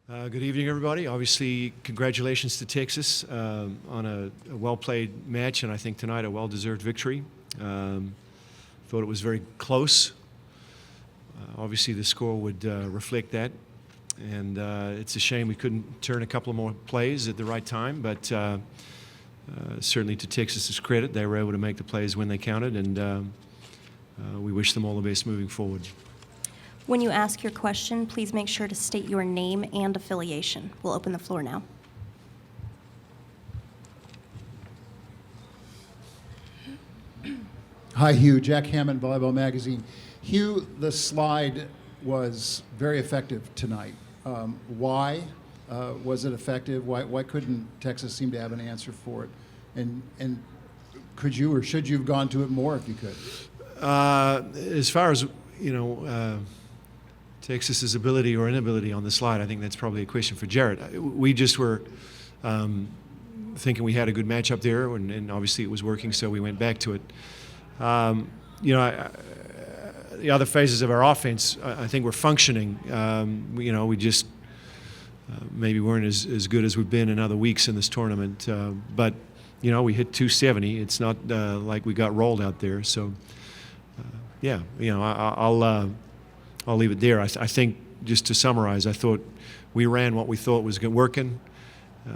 Good evening, everybody. Obviously, congratulations to Texas on a well-played match, and I think tonight a well-deserved victory. Thought it was very close. Obviously, the score would reflect that, and it's a shame we couldn't turn a couple of more plays at the right time, but certainly to Texas's credit, they were able to make the plays when they counted, and we wish them all the best moving forward. When you ask your question, please make sure to state your name and affiliation. We'll open the floor now. Hi, Hugh. Jack Hammond, Volleyball Magazine. Hugh, the slide was very effective tonight. Why was it effective? Why couldn't Texas seem to have an answer for it? And could you or should you have gone to it more if you could? As far as, Texas's ability or inability on the slide, I think that's probably a question for Jarrett. We just were thinking we had a good match up there, and obviously it was working, so we went back to it. The other phases of our offense, I think we're functioning. We just maybe weren't as good as we've been in other weeks in this tournament. But we hit 270. It's not like we got rolled out there. So, I'll leave it there. I think, just to summarize, I thought we ran what we thought was working.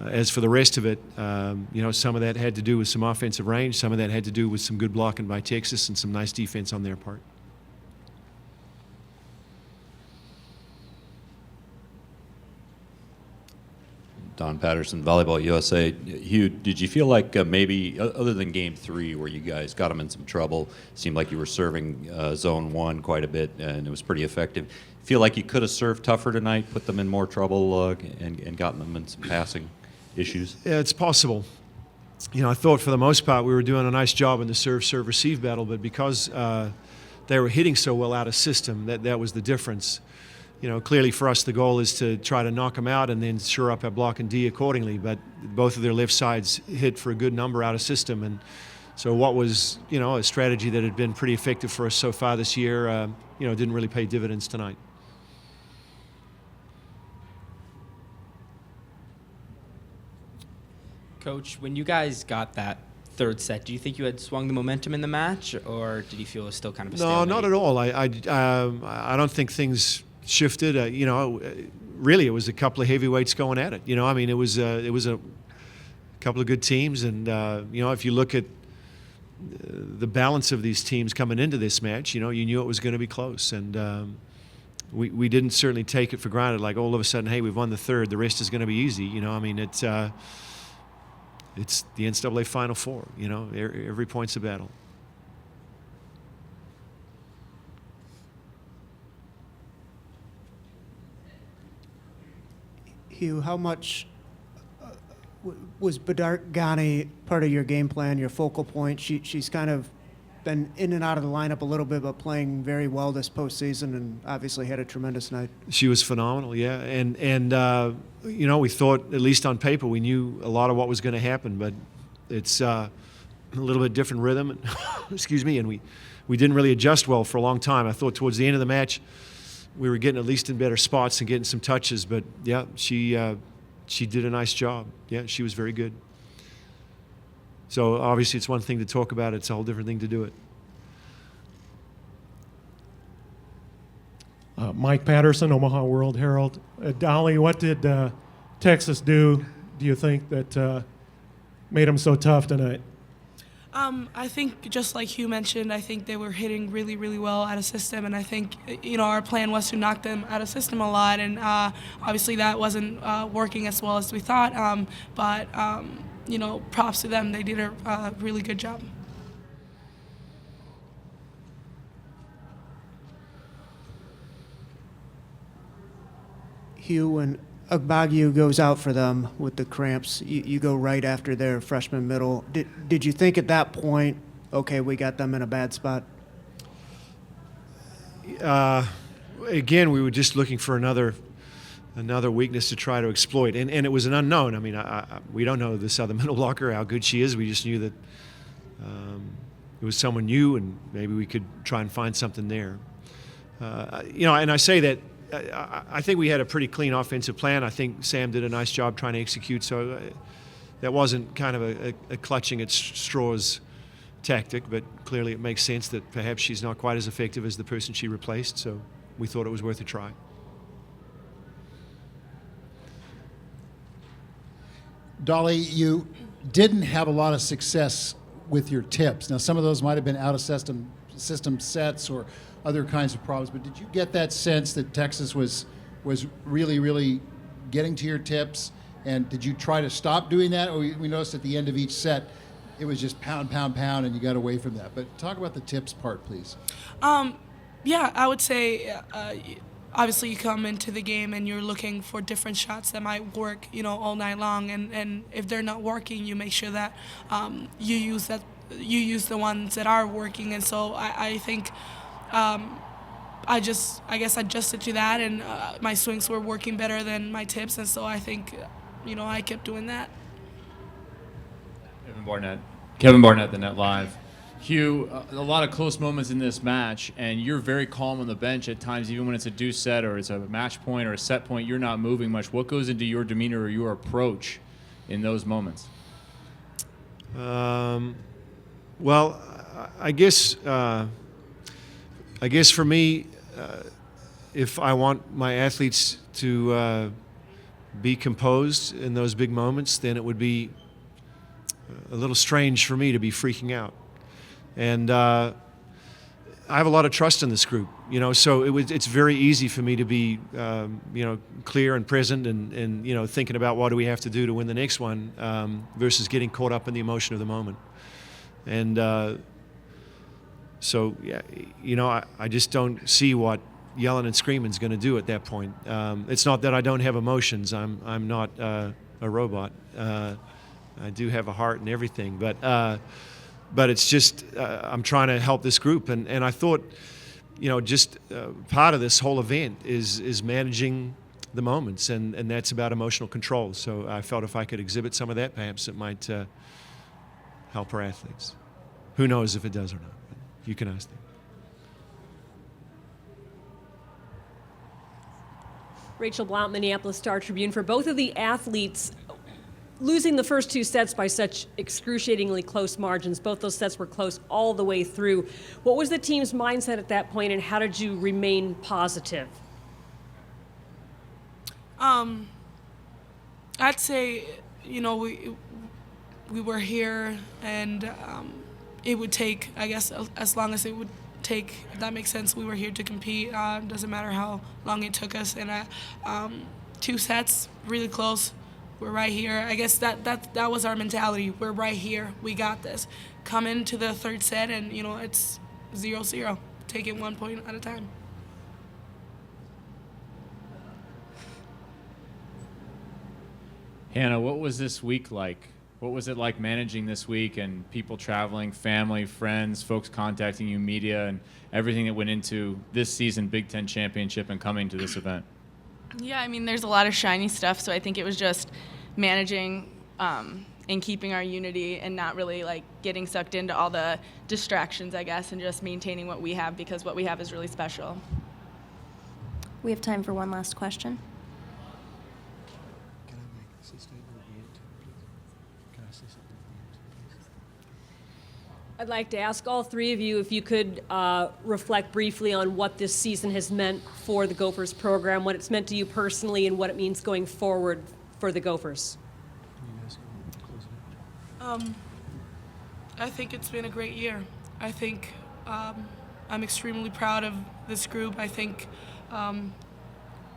As for the rest of it, some of that had to do with some offensive range. Some of that had to do with some good blocking by Texas and some nice defense on their part. Don Patterson, Volleyball USA. Hugh, did you feel like maybe, other than Game 3 where you guys got them in some trouble, seemed like you were serving Zone 1 quite a bit and it was pretty effective, feel like you could have served tougher tonight, put them in more trouble and gotten them in some passing issues? Yeah, it's possible. I thought for the most part we were doing a nice job in the serve-receive battle, but because they were hitting so well out of system, that was the difference. Clearly for us the goal is to try to knock them out and then shore up our block and D accordingly, but both of their left sides hit for a good number out of system, and so what was a strategy that had been pretty effective for us so far this year didn't really pay dividends tonight. Coach, when you guys got that third set, do you think you had swung the momentum in the match, or did you feel it was still kind of a stalemate? No, not at all. I don't think things shifted. Really, it was a couple of heavyweights going at it. It was a couple of good teams, and if you look at the balance of these teams coming into this match, you knew it was going to be close, and we didn't certainly take it for granted. Like all of a sudden, hey, we've won the third, the rest is going to be easy. It's the NCAA Final Four. Every point's a battle. Hugh, how much was Bedart Ghani part of your game plan, your focal point? She's kind of been in and out of the lineup a little bit, but playing very well this postseason, and obviously had a tremendous night. She was phenomenal, yeah. And we thought, at least on paper, we knew a lot of what was going to happen, but it's a little bit different rhythm. Excuse me, and we didn't really adjust well for a long time. I thought towards the end of the match, we were getting at least in better spots and getting some touches, but yeah, she did a nice job. Yeah, she was very good. So obviously it's one thing to talk about, it's a whole different thing to do it. Mike Patterson, Omaha World Herald. Dolly, what did Texas do you think, that made them so tough tonight? I think, just like Hugh mentioned, I think they were hitting really, really well out of system, and I think, our plan was to knock them out of system a lot, and obviously that wasn't working as well as we thought, but props to them. They did a really good job. Hugh, when Agbagiu goes out for them with the cramps, you go right after their freshman middle. Did you think at that point, okay, we got them in a bad spot? Again, we were just looking for another weakness to try to exploit, and it was an unknown. We don't know this other middle blocker, how good she is. We just knew that it was someone new, and maybe we could try and find something there. And I say that I think we had a pretty clean offensive plan. I think Sam did a nice job trying to execute. So that wasn't kind of a clutching at straws tactic, but clearly it makes sense that perhaps she's not quite as effective as the person she replaced. So we thought it was worth a try. Dolly, you didn't have a lot of success with your tips. Now, some of those might have been out of system sets or other kinds of problems, but did you get that sense that Texas was really, really getting to your tips? And did you try to stop doing that? Or we noticed at the end of each set, it was just pound, pound, pound, and you got away from that. But talk about the tips part, please. Yeah, I would say obviously you come into the game and you're looking for different shots that might work, all night long. And if they're not working, you make sure that you use the ones that are working. And so I think I guess adjusted to that, and my swings were working better than my tips. And so I think, I kept doing that. Kevin Barnett, the Net Live. Hugh, a lot of close moments in this match, and you're very calm on the bench at times, even when it's a deuce set or it's a match point or a set point, you're not moving much. What goes into your demeanor or your approach in those moments? Well, I guess for me, if I want my athletes to be composed in those big moments, then it would be a little strange for me to be freaking out. And I have a lot of trust in this group, so it's very easy for me to be, clear and present and thinking about what do we have to do to win the next one versus getting caught up in the emotion of the moment. And so, yeah, I just don't see what yelling and screaming is going to do at that point. It's not that I don't have emotions. I'm not a robot. I do have a heart and everything, but it's just I'm trying to help this group, and I thought, just part of this whole event is managing the moments, and that's about emotional control. So I felt if I could exhibit some of that, perhaps it might help our athletes. Who knows if it does or not? But you can ask them. Rachel Blount, Minneapolis Star-Tribune. For both of the athletes, losing the first two sets by such excruciatingly close margins, both those sets were close all the way through. What was the team's mindset at that point, and how did you remain positive? I'd say, we were here, and it would take, I guess, as long as it would take, if that makes sense. We were here to compete. Doesn't matter how long it took us. And 2 sets, really close. We're right here. I guess that was our mentality. We're right here. We got this. Come into the third set, and it's 0-0. Take it 1 point at a time. Hannah, what was this week like? What was it like managing this week and people traveling, family, friends, folks contacting you, media, and everything that went into this season Big Ten championship and coming to this event? Yeah, I mean, there's a lot of shiny stuff, so I think it was just managing and keeping our unity and not really getting sucked into all the distractions, I guess, and just maintaining what we have, because what we have is really special. We have time for one last question. I'd like to ask all three of you if you could reflect briefly on what this season has meant for the Gophers program, what it's meant to you personally, and what it means going forward for the Gophers. I think it's been a great year. I think I'm extremely proud of this group. I think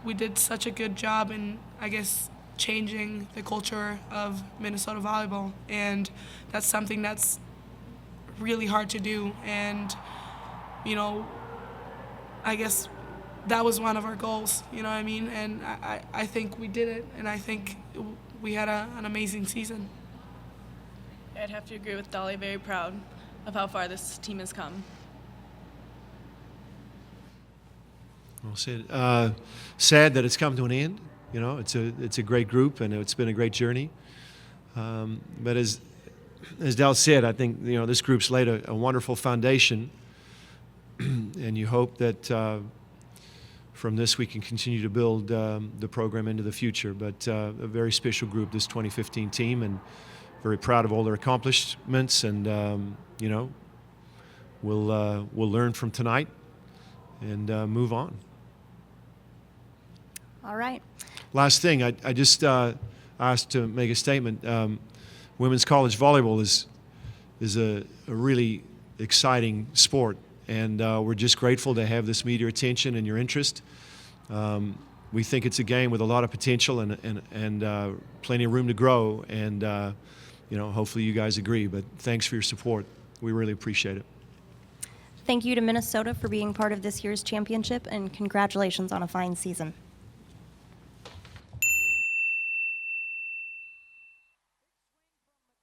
we did such a good job in, I guess, changing the culture of Minnesota volleyball, and that's something that's really hard to do. And I guess that was one of our goals, you know what I mean? And I think we did it, and I think we had an amazing season. I'd have to agree with Dolly. Very proud of how far this team has come. Well said. Sad that it's come to an end. It's a great group, and it's been a great journey. But as Dal said, I think this group's laid a wonderful foundation, and you hope that from this we can continue to build the program into the future. But a very special group, this 2015 team, and very proud of all their accomplishments. And you know, we'll learn from tonight and move on. All right. Last thing, I just asked to make a statement. Women's college volleyball is a really exciting sport, and we're just grateful to have this media attention and your interest. We think it's a game with a lot of potential and plenty of room to grow, and you know, hopefully you guys agree. But thanks for your support. We really appreciate it. Thank you to Minnesota for being part of this year's championship, and congratulations on a fine season.